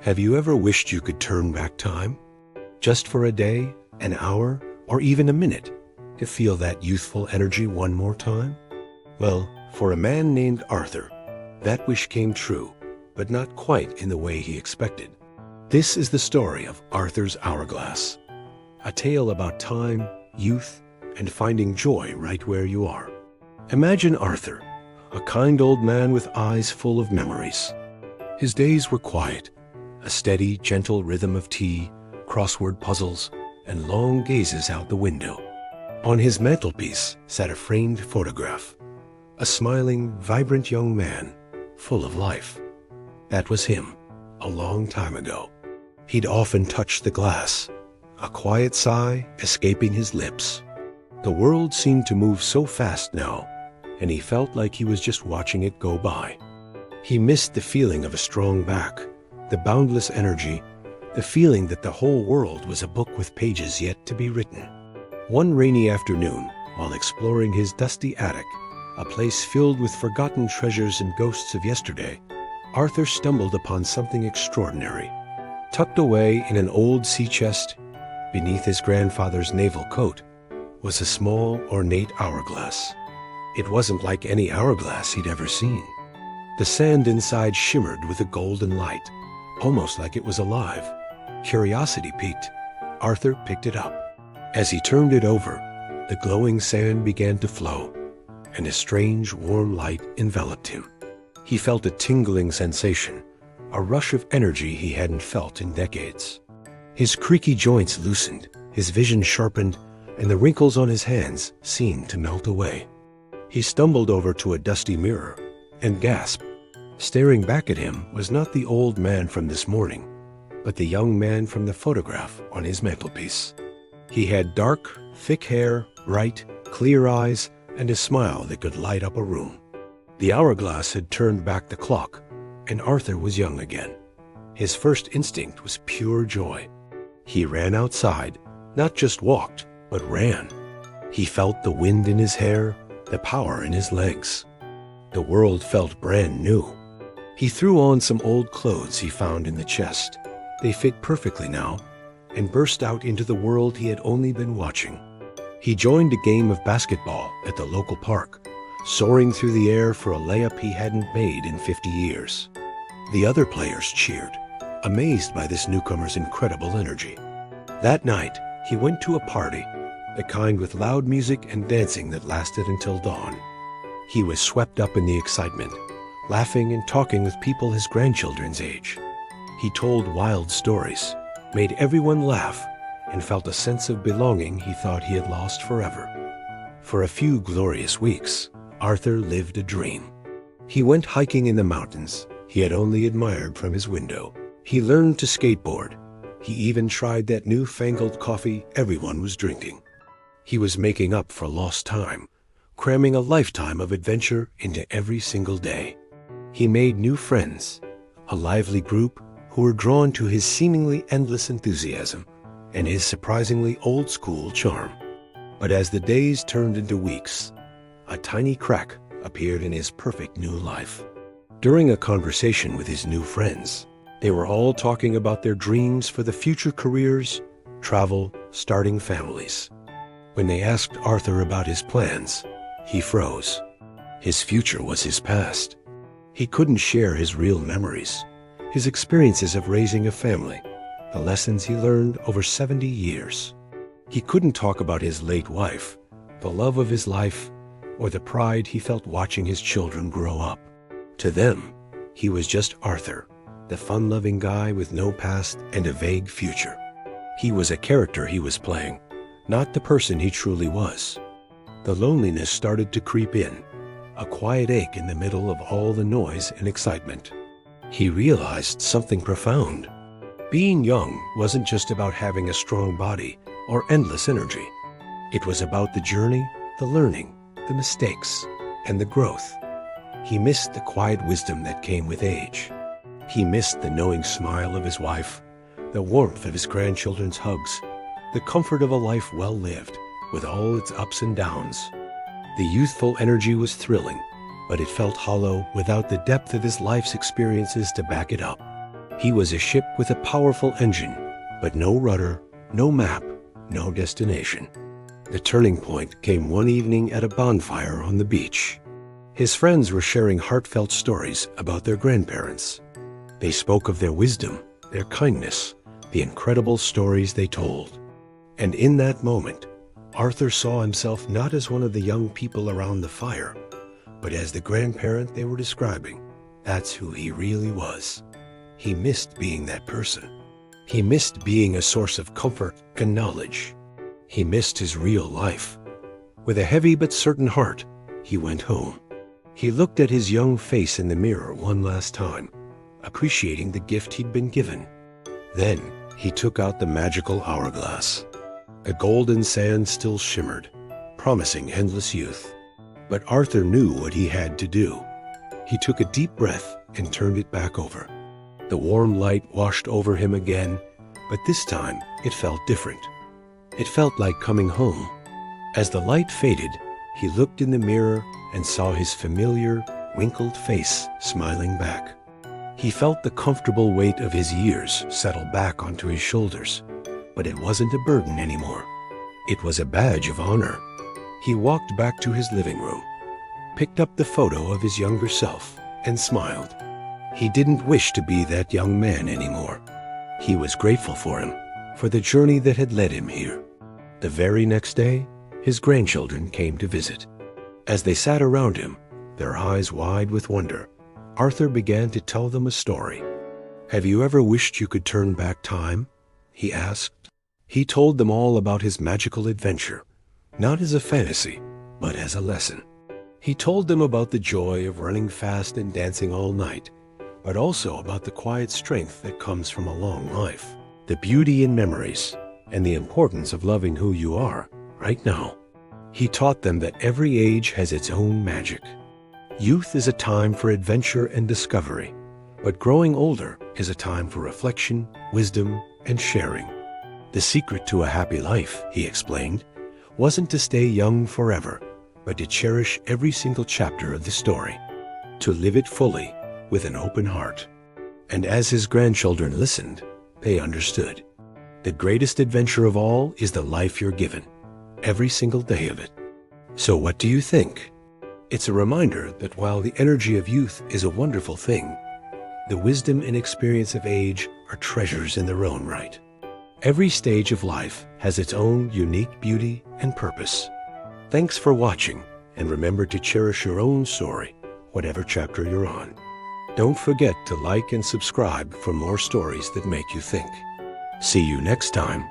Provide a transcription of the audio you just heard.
Have you ever wished you could turn back time? Just for a day, an hour, or even a minute, to feel that youthful energy one more time? Well, for a man named Arthur, that wish came true, but not quite in the way he expected. This is the story of Arthur's Hourglass, a tale about time, youth, and finding joy right where you are. Imagine Arthur, a kind old man with eyes full of memories. His days were quiet, a steady, gentle rhythm of tea, crossword puzzles, and long gazes out the window. On his mantelpiece sat a framed photograph, a smiling, vibrant young man, full of life. That was him, a long time ago. He'd often touch the glass, a quiet sigh escaping his lips. The world seemed to move so fast now, and he felt like he was just watching it go by. He missed the feeling of a strong back, the boundless energy, the feeling that the whole world was a book with pages yet to be written. One rainy afternoon, while exploring his dusty attic, a place filled with forgotten treasures and ghosts of yesterday, Arthur stumbled upon something extraordinary. Tucked away in an old sea chest, beneath his grandfather's naval coat, was a small, ornate hourglass. It wasn't like any hourglass he'd ever seen. The sand inside shimmered with a golden light, almost like it was alive. Curiosity piqued. Arthur picked it up. As he turned it over, the glowing sand began to flow, and a strange, warm light enveloped him. He felt a tingling sensation, a rush of energy he hadn't felt in decades. His creaky joints loosened, his vision sharpened, and the wrinkles on his hands seemed to melt away. He stumbled over to a dusty mirror and gasped. Staring back at him was not the old man from this morning, but the young man from the photograph on his mantelpiece. He had dark, thick hair, bright, clear eyes, and a smile that could light up a room. The hourglass had turned back the clock, and Arthur was young again. His first instinct was pure joy. He ran outside, not just walked, but ran. He felt the wind in his hair, the power in his legs. The world felt brand new. He threw on some old clothes he found in the chest. They fit perfectly now, and burst out into the world he had only been watching. He joined a game of basketball at the local park, soaring through the air for a layup he hadn't made in 50 years. The other players cheered, amazed by this newcomer's incredible energy. That night, he went to a party, the kind with loud music and dancing that lasted until dawn. He was swept up in the excitement, laughing and talking with people his grandchildren's age. He told wild stories, made everyone laugh, and felt a sense of belonging he thought he had lost forever. For a few glorious weeks, Arthur lived a dream. He went hiking in the mountains he had only admired from his window. He learned to skateboard. He even tried that newfangled coffee everyone was drinking. He was making up for lost time, cramming a lifetime of adventure into every single day. He made new friends, a lively group who were drawn to his seemingly endless enthusiasm and his surprisingly old-school charm. But as the days turned into weeks, a tiny crack appeared in his perfect new life. During a conversation with his new friends, they were all talking about their dreams for the future careers, travel, starting families. When they asked Arthur about his plans, he froze. His future was his past. He couldn't share his real memories, his experiences of raising a family, the lessons he learned over 70 years. He couldn't talk about his late wife, the love of his life, or the pride he felt watching his children grow up. To them, he was just Arthur, the fun-loving guy with no past and a vague future. He was a character he was playing, not the person he truly was. The loneliness started to creep in, a quiet ache in the middle of all the noise and excitement. He realized something profound. Being young wasn't just about having a strong body or endless energy. It was about the journey, the learning, the mistakes, and the growth. He missed the quiet wisdom that came with age. He missed the knowing smile of his wife, the warmth of his grandchildren's hugs, the comfort of a life well lived, with all its ups and downs. The youthful energy was thrilling, but it felt hollow without the depth of his life's experiences to back it up. He was a ship with a powerful engine, but no rudder, no map, no destination. The turning point came one evening at a bonfire on the beach. His friends were sharing heartfelt stories about their grandparents. They spoke of their wisdom, their kindness, the incredible stories they told. And in that moment, Arthur saw himself not as one of the young people around the fire, but as the grandparent they were describing. That's who he really was. He missed being that person. He missed being a source of comfort and knowledge. He missed his real life. With a heavy but certain heart, he went home. He looked at his young face in the mirror one last time, appreciating the gift he'd been given. Then he took out the magical hourglass. A golden sand still shimmered, promising endless youth. But Arthur knew what he had to do. He took a deep breath and turned it back over. The warm light washed over him again, but this time it felt different. It felt like coming home. As the light faded, he looked in the mirror and saw his familiar, wrinkled face smiling back. He felt the comfortable weight of his years settle back onto his shoulders, but it wasn't a burden anymore. It was a badge of honor. He walked back to his living room, picked up the photo of his younger self, and smiled. He didn't wish to be that young man anymore. He was grateful for him, for the journey that had led him here. The very next day, his grandchildren came to visit. As they sat around him, their eyes wide with wonder, Arthur began to tell them a story. "Have you ever wished you could turn back time?" he asked. He told them all about his magical adventure, not as a fantasy, but as a lesson. He told them about the joy of running fast and dancing all night, but also about the quiet strength that comes from a long life, the beauty in memories, and the importance of loving who you are right now. He taught them that every age has its own magic. Youth is a time for adventure and discovery, but growing older is a time for reflection, wisdom, and sharing. The secret to a happy life, he explained, wasn't to stay young forever, but to cherish every single chapter of the story, to live it fully with an open heart. And as his grandchildren listened, they understood. The greatest adventure of all is the life you're given, every single day of it. So what do you think? It's a reminder that while the energy of youth is a wonderful thing, the wisdom and experience of age are treasures in their own right. Every stage of life has its own unique beauty and purpose. Thanks for watching, and remember to cherish your own story, whatever chapter you're on. Don't forget to like and subscribe for more stories that make you think. See you next time.